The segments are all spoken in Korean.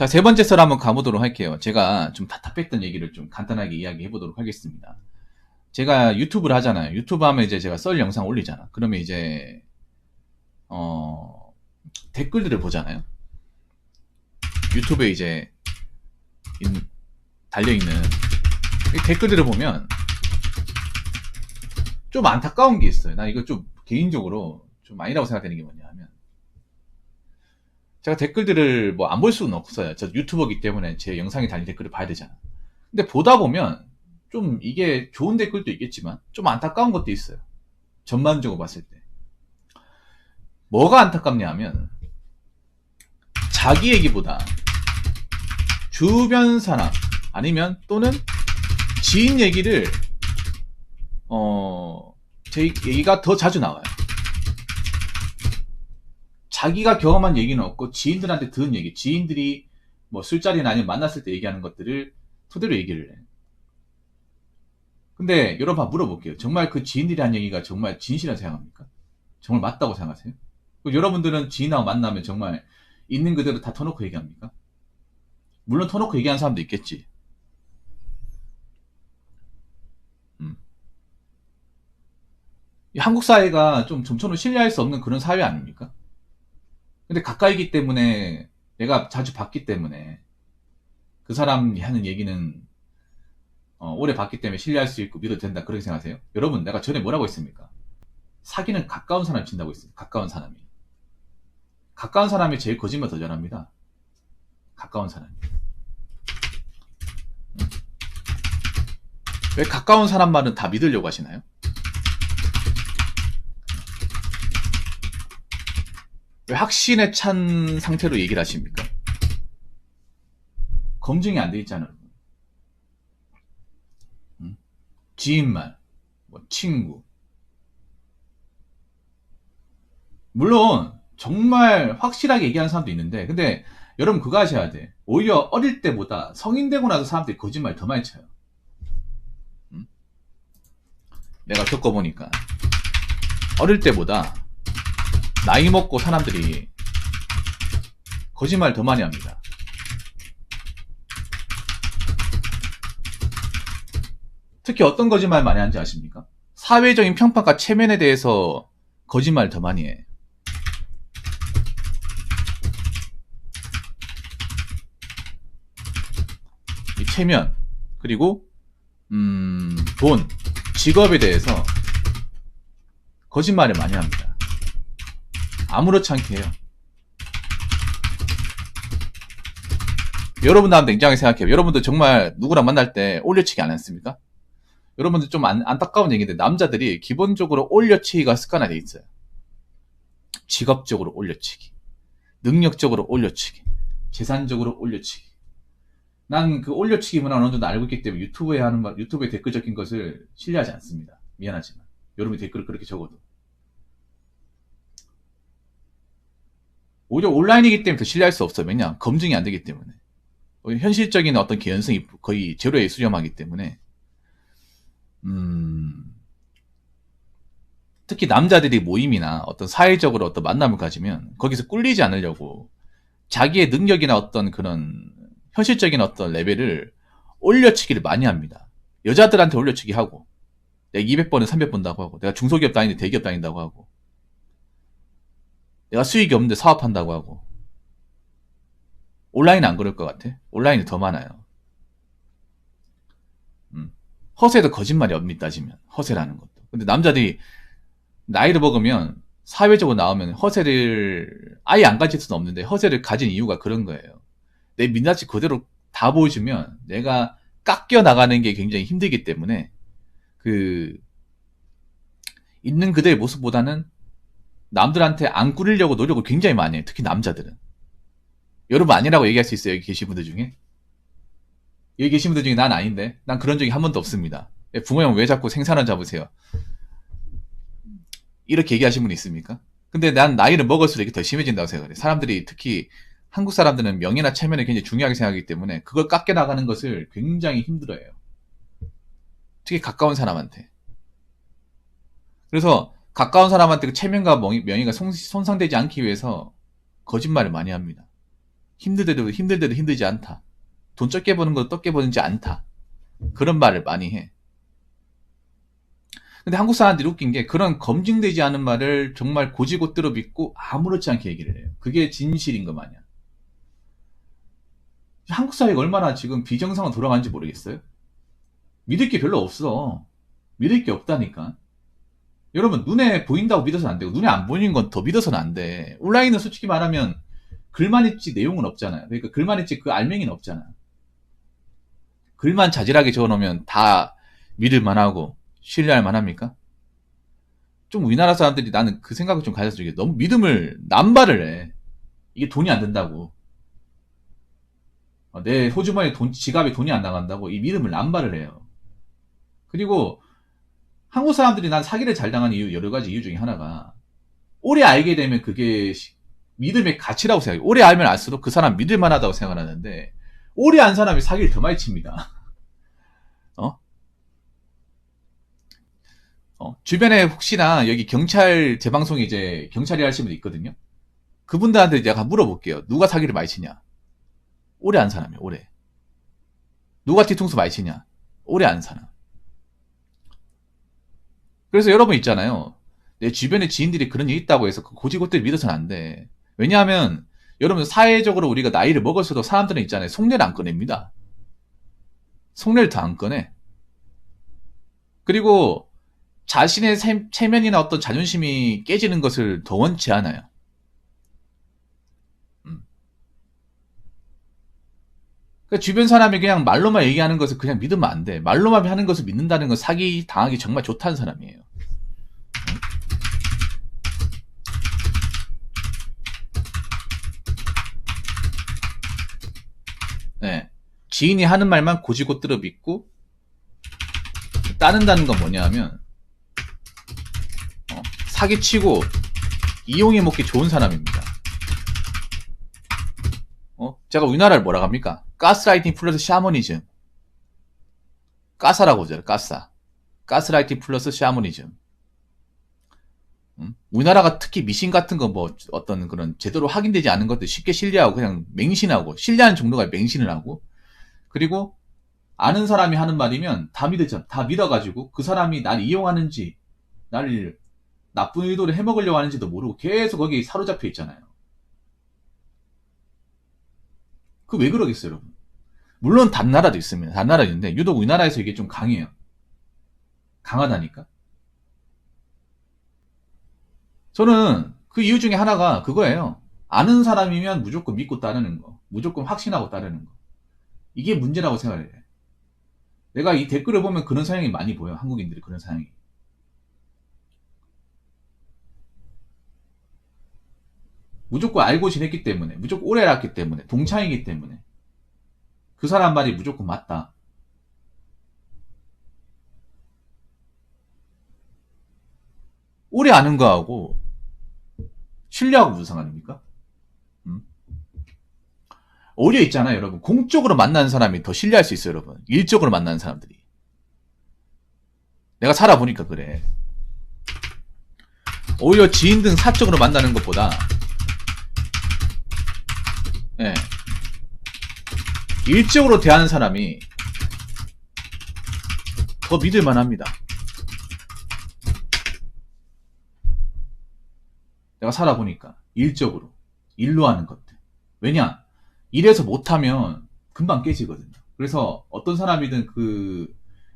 자, 세 번째 썰 한번 가보도록 할게요. 제가 좀 답답했던 얘기를 좀 간단하게 이야기해 보도록 하겠습니다. 제가 유튜브를 하잖아요. 유튜브 하면 이제 제가 썰 영상 올리잖아. 그러면 이제, 댓글들을 보잖아요. 유튜브에 이제, 달려있는 댓글들을 보면 좀 안타까운 게 있어요. 나 이거 좀 개인적으로 좀 아니라고 생각되는 게 뭐냐 하면, 제가 댓글들을 뭐 안 볼 수는 없어요. 저 유튜버이기 때문에 제 영상에 달린 댓글을 봐야 되잖아. 근데 보다 보면 좀 이게 좋은 댓글도 있겠지만 좀 안타까운 것도 있어요. 전반적으로 봤을 때. 뭐가 안타깝냐 하면 자기 얘기보다 주변 사람 아니면 또는 지인 얘기를 제 얘기가 더 자주 나와요. 자기가 경험한 얘기는 없고 지인들한테 들은 얘기, 지인들이 뭐 술자리나 아니면 만났을 때 얘기하는 것들을 토대로 얘기를 해. 근데 여러분 한번 물어볼게요. 정말 그 지인들이 한 얘기가 정말 진실이라고 생각합니까? 정말 맞다고 생각하세요? 여러분들은 지인하고 만나면 정말 있는 그대로 다 터놓고 얘기합니까? 물론 터놓고 얘기하는 사람도 있겠지. 이 한국 사회가 좀 점처럼 신뢰할 수 없는 그런 사회 아닙니까? 근데 가까이기 때문에 내가 자주 봤기 때문에 그 사람이 하는 얘기는 오래 봤기 때문에 신뢰할 수 있고 믿어도 된다 그렇게 생각하세요? 여러분 내가 전에 뭐라고 했습니까? 사기는 가까운 사람이 친다고 했습니다. 가까운 사람이. 가까운 사람이 제일 거짓말 더 잘합니다. 가까운 사람이. 왜 가까운 사람 말은 다 믿으려고 하시나요? 왜 확신에 찬 상태로 얘기를 하십니까? 검증이 안 돼 있잖아요. 지인말, 뭐 친구. 물론 정말 확실하게 얘기하는 사람도 있는데 근데 여러분 그거 하셔야 돼. 오히려 어릴 때보다 성인 되고 나서 사람들이 거짓말 더 많이 쳐요. 내가 겪어보니까 어릴 때보다 나이 먹고 사람들이 거짓말 더 많이 합니다. 특히 어떤 거짓말 많이 하는지 아십니까? 사회적인 평판과 체면에 대해서 거짓말 더 많이 해. 이 체면 그리고 돈, 직업에 대해서 거짓말을 많이 합니다. 아무렇지 않게 해요. 여러분도 한번 냉정하게 생각해요. 여러분도 정말 누구랑 만날 때 올려치기 안 했습니까? 여러분들 좀 안타까운 얘기인데 남자들이 기본적으로 올려치기가 습관화되어 있어요. 직업적으로 올려치기, 능력적으로 올려치기, 재산적으로 올려치기. 난 그 올려치기 문화를 어느 정도 알고 있기 때문에 유튜브에 하는 말, 유튜브에 댓글 적힌 것을 신뢰하지 않습니다. 미안하지만 여러분이 댓글을 그렇게 적어도 오히려 온라인이기 때문에 더 신뢰할 수 없어요. 왜냐? 검증이 안 되기 때문에. 현실적인 어떤 개연성이 거의 제로에 수렴하기 때문에 특히 남자들이 모임이나 어떤 사회적으로 어떤 만남을 가지면 거기서 꿀리지 않으려고 자기의 능력이나 어떤 그런 현실적인 어떤 레벨을 올려치기를 많이 합니다. 여자들한테 올려치기 하고 내가 200번에 300번 다고 하고 내가 중소기업 다니는데 대기업 다닌다고 하고 내가 수익이 없는데 사업한다고 하고. 온라인은 안 그럴 것 같아. 온라인이 더 많아요. 허세도 거짓말이 엄밀히 따지면 허세라는 것도. 근데 남자들이 나이를 먹으면 사회적으로 나오면 허세를 아예 안 가질 수는 없는데 허세를 가진 이유가 그런 거예요. 내 민낯이 그대로 다 보여주면 내가 깎여 나가는 게 굉장히 힘들기 때문에 그 있는 그대의 모습보다는 남들한테 안 꾸리려고 노력을 굉장히 많이 해요. 특히 남자들은. 여러분 아니라고 얘기할 수 있어요. 여기 계신 분들 중에. 여기 계신 분들 중에 난 아닌데 난 그런 적이 한 번도 없습니다. 붕어 형 왜 자꾸 생산을 잡으세요? 이렇게 얘기하신 분이 있습니까? 근데 난 나이를 먹을수록 이게 더 심해진다고 생각해. 사람들이 특히 한국 사람들은 명예나 체면을 굉장히 중요하게 생각하기 때문에 그걸 깎여 나가는 것을 굉장히 힘들어해요. 특히 가까운 사람한테. 그래서 가까운 사람한테 그 체면과 명예가 손상되지 않기 위해서 거짓말을 많이 합니다. 힘들대도 힘들지 않다. 돈 적게 버는 것도 적게 버는지 않다. 그런 말을 많이 해. 근데 한국 사람들이 웃긴 게 그런 검증되지 않은 말을 정말 고지고대로 믿고 아무렇지 않게 얘기를 해요. 그게 진실인 것 마냥. 한국 사회가 얼마나 지금 비정상으로 돌아가는지 모르겠어요? 믿을 게 별로 없어. 믿을 게 없다니까. 여러분, 눈에 보인다고 믿어서는 안 되고, 눈에 안 보이는 건 더 믿어서는 안 돼. 온라인은 솔직히 말하면 글만 있지 내용은 없잖아요. 그러니까 글만 있지 그 알맹이는 없잖아. 글만 자질하게 적어놓으면 다 믿을 만하고 신뢰할 만합니까? 좀 우리나라 사람들이 나는 그 생각을 좀 가졌어. 이게 너무 믿음을 남발을 해. 이게 돈이 안 된다고. 내 호주머니 지갑에 돈이 안 나간다고 이 믿음을 남발을 해요. 그리고 한국 사람들이 난 사기를 잘 당한 이유, 여러 가지 이유 중에 하나가 오래 알게 되면 그게 믿음의 가치라고 생각해요. 오래 알면 알수록 그 사람 믿을 만하다고 생각하는데 오래 안 사람이 사기를 더 많이 칩니다. 주변에 혹시나 여기 경찰 재방송에 이제 경찰이 하시는 분도 있거든요. 그분들한테 제가 물어볼게요. 누가 사기를 많이 치냐? 오래 안 사람이에요. 오래. 누가 뒤통수 많이 치냐? 오래 안 사람. 그래서 여러분 있잖아요. 내 주변에 지인들이 그런 일 있다고 해서 그 고지고대를 믿어서는 안 돼. 왜냐하면 여러분 사회적으로 우리가 나이를 먹을수록 사람들은 있잖아요. 속내를 안 꺼냅니다. 속내를 더 안 꺼내. 그리고 자신의 체면이나 어떤 자존심이 깨지는 것을 더 원치 않아요. 그러니까 주변 사람이 그냥 말로만 얘기하는 것을 그냥 믿으면 안 돼. 말로만 하는 것을 믿는다는 건 사기 당하기 정말 좋다는 사람이에요. 네. 지인이 하는 말만 고지고대로 믿고 따른다는 건 뭐냐면 사기치고 이용해 먹기 좋은 사람입니다. 제가 우리나라를 뭐라고 합니까? 가스라이팅 플러스 샤머니즘. 가사라고 하잖아요. 가사. 가스라이팅 플러스 샤머니즘. 우리나라가 특히 미신 같은 거 뭐 어떤 그런 제대로 확인되지 않은 것들 쉽게 신뢰하고 그냥 맹신하고 신뢰하는 정도가 맹신을 하고 그리고 아는 사람이 하는 말이면 다 믿었죠. 다 믿어가지고 그 사람이 날 이용하는지 나를 나쁜 의도를 해먹으려고 하는지도 모르고 계속 거기 사로잡혀 있잖아요. 그 왜 그러겠어요, 여러분? 물론 단 나라도 있습니다. 단 나라도 있는데 유독 우리나라에서 이게 좀 강해요. 강하다니까. 저는 그 이유 중에 하나가 그거예요. 아는 사람이면 무조건 믿고 따르는 거. 무조건 확신하고 따르는 거. 이게 문제라고 생각을 해요. 내가 이 댓글을 보면 그런 성향이 많이 보여. 한국인들이 그런 성향이. 무조건 알고 지냈기 때문에, 무조건 오래 알았기 때문에, 동창이기 때문에 그 사람 말이 무조건 맞다. 오래 아는 거하고 신뢰하고 무슨 상관입니까? 오히려 있잖아요, 여러분. 공적으로 만나는 사람이 더 신뢰할 수 있어요, 여러분. 일적으로 만나는 사람들이. 내가 살아보니까 그래. 오히려 지인 등 사적으로 만나는 것보다 네. 일적으로 대하는 사람이 더 믿을 만합니다. 내가 살아보니까 일적으로 일로 하는 것들. 왜냐? 일해서 못하면 금방 깨지거든요. 그래서 어떤 사람이든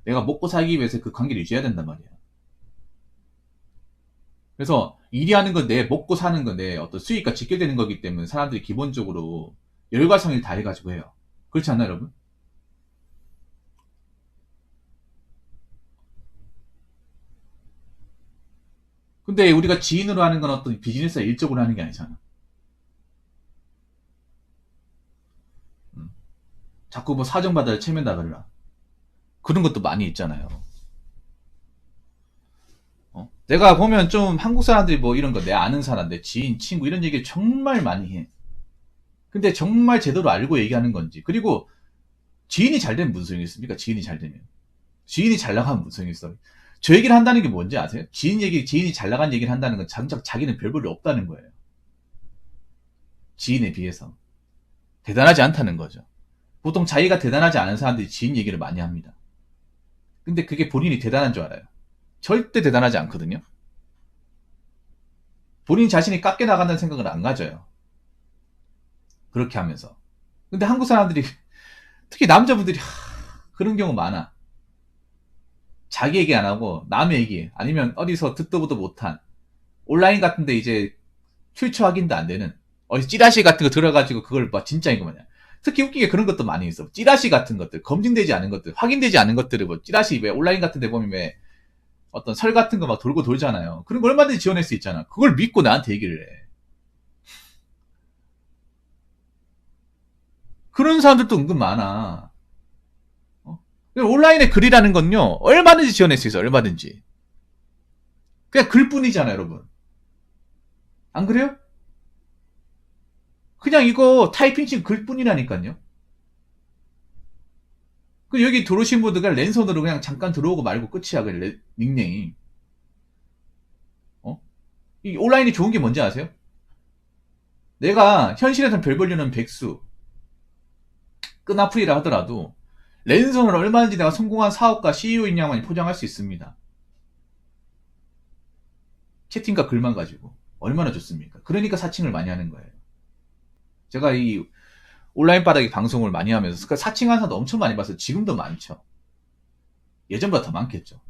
내가 먹고 살기 위해서 그 관계를 유지해야 된단 말이야. 그래서 일이 하는 건 내 먹고 사는 건 내 어떤 수익과 직결되는 거기 때문에 사람들이 기본적으로 열과성일 다 해가지고 해요. 그렇지 않나요, 여러분? 근데 우리가 지인으로 하는 건 어떤 비즈니스나 일적으로 하는 게 아니잖아. 자꾸 뭐 사정받아야 체면 나가라. 그런 것도 많이 있잖아요. 내가 보면 좀 한국 사람들이 뭐 이런 거 내 아는 사람, 내 지인, 친구 이런 얘기를 정말 많이 해. 근데 정말 제대로 알고 얘기하는 건지. 그리고 지인이 잘 되면 무슨 소용이 있습니까? 지인이 잘 되면. 지인이 잘 나가면 무슨 소용이 있어? 저 얘기를 한다는 게 뭔지 아세요? 지인이 잘 나간 얘기를 한다는 건 장작 자기는 별 볼일 없다는 거예요. 지인에 비해서. 대단하지 않다는 거죠. 보통 자기가 대단하지 않은 사람들이 지인 얘기를 많이 합니다. 근데 그게 본인이 대단한 줄 알아요. 절대 대단하지 않거든요. 본인 자신이 깎여 나간다는 생각을 안 가져요. 그렇게 하면서. 근데 한국 사람들이 특히 남자분들이 그런 경우 많아. 자기 얘기 안 하고 남의 얘기 아니면 어디서 듣도 보도 못한 온라인 같은데 이제 출처 확인도 안 되는 어디 찌라시 같은 거 들어가지고 그걸 막 진짜인 거 마냥. 특히 웃기게 그런 것도 많이 있어. 찌라시 같은 것들, 검증되지 않은 것들, 확인되지 않은 것들을 뭐 찌라시 왜 온라인 같은 데 보면 왜 어떤 설 같은 거 막 돌고 돌잖아요. 그런 거 얼마든지 지원할 수 있잖아. 그걸 믿고 나한테 얘기를 해. 그런 사람들도 은근 많아. 어? 온라인의 글이라는 건요, 얼마든지 지원할 수 있어, 얼마든지. 그냥 글뿐이잖아, 여러분. 안 그래요? 그냥 이거 타이핑 친 글뿐이라니까요. 그 여기 들어오신 분들 그냥 랜선으로 그냥 잠깐 들어오고 말고 끝이야, 그 닉네임. 어? 이 온라인이 좋은 게 뭔지 아세요? 내가 현실에선 별 벌려는 백수, 끈아풀이라 하더라도 랜선으로 얼마든지 내가 성공한 사업가 CEO인 양반이 포장할 수 있습니다. 채팅과 글만 가지고. 얼마나 좋습니까? 그러니까 사칭을 많이 하는 거예요. 제가 이 온라인 바닥에 방송을 많이 하면서 사칭하는 사람도 엄청 많이 봐서 지금도 많죠. 예전보다 더 많겠죠.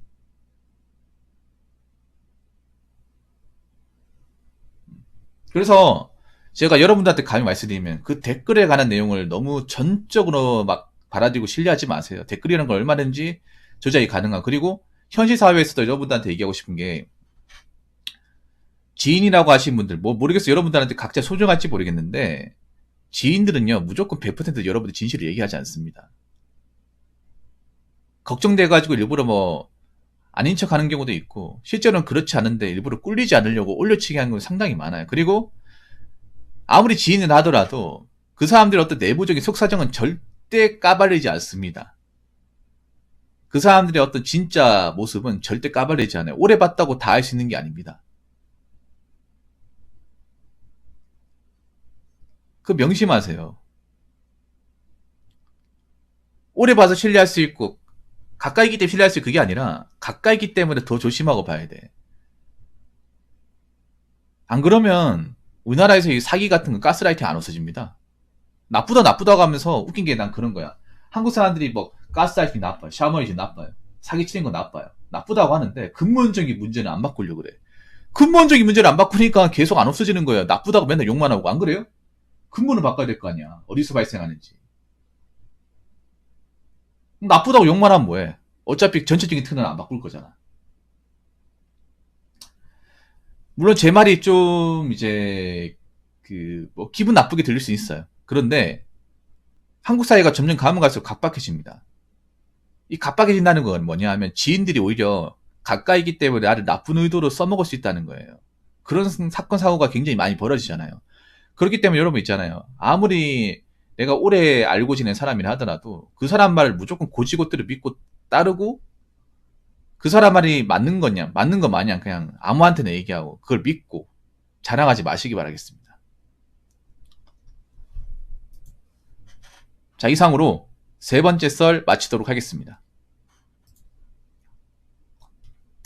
그래서 제가 여러분들한테 감히 말씀드리면 그 댓글에 관한 내용을 너무 전적으로 막 받아들이고 신뢰하지 마세요. 댓글이라는 건 얼마든지 조작이 가능한. 그리고 현실 사회에서도 여러분들한테 얘기하고 싶은 게 지인이라고 하신 분들 뭐 모르겠어요. 여러분들한테 각자 소중할지 모르겠는데 지인들은요 무조건 100% 여러분들 진실을 얘기하지 않습니다. 걱정돼가지고 일부러 뭐 아닌 척 하는 경우도 있고 실제로는 그렇지 않은데 일부러 꿀리지 않으려고 올려치기 하는 건 상당히 많아요. 그리고 아무리 지인을 하더라도 그 사람들의 어떤 내부적인 속사정은 절대 까발리지 않습니다. 그 사람들의 어떤 진짜 모습은 절대 까발리지 않아요. 오래 봤다고 다 알 수 있는 게 아닙니다. 그 명심하세요. 오래 봐서 신뢰할 수 있고 가까이 있기 때문에 신뢰할 수 있고 그게 아니라 가까이 있기 때문에 더 조심하고 봐야 돼. 안 그러면 우리나라에서 이 사기 같은 거 가스라이팅 안 없어집니다. 나쁘다고 하면서 웃긴 게 난 그런 거야. 한국 사람들이 뭐 가스라이팅 나빠요. 샤머니즘 나빠요. 사기치는 거 나빠요. 나쁘다고 하는데 근본적인 문제는 안 바꾸려고 그래. 근본적인 문제를 안 바꾸니까 계속 안 없어지는 거예요. 나쁘다고 맨날 욕만 하고 안 그래요? 근본을 바꿔야 될 거 아니야. 어디서 발생하는지. 나쁘다고 욕만 하면 뭐해? 어차피 전체적인 틀은 안 바꿀 거잖아. 물론 제 말이 좀 이제 뭐 기분 나쁘게 들릴 수 있어요. 그런데 한국 사회가 점점 가면 갈수록 각박해집니다. 이 각박해진다는 건 뭐냐 하면 지인들이 오히려 가까이기 때문에 나를 나쁜 의도로 써먹을 수 있다는 거예요. 그런 사건 사고가 굉장히 많이 벌어지잖아요. 그렇기 때문에 여러분 있잖아요. 아무리 내가 오래 알고 지낸 사람이라 하더라도 그 사람 말을 무조건 고지고대로 믿고 따르고 그 사람 말이 맞는 거냐 맞는 거 마냥 그냥 아무한테나 얘기하고 그걸 믿고 자랑하지 마시기 바라겠습니다. 자, 이상으로 세 번째 썰 마치도록 하겠습니다.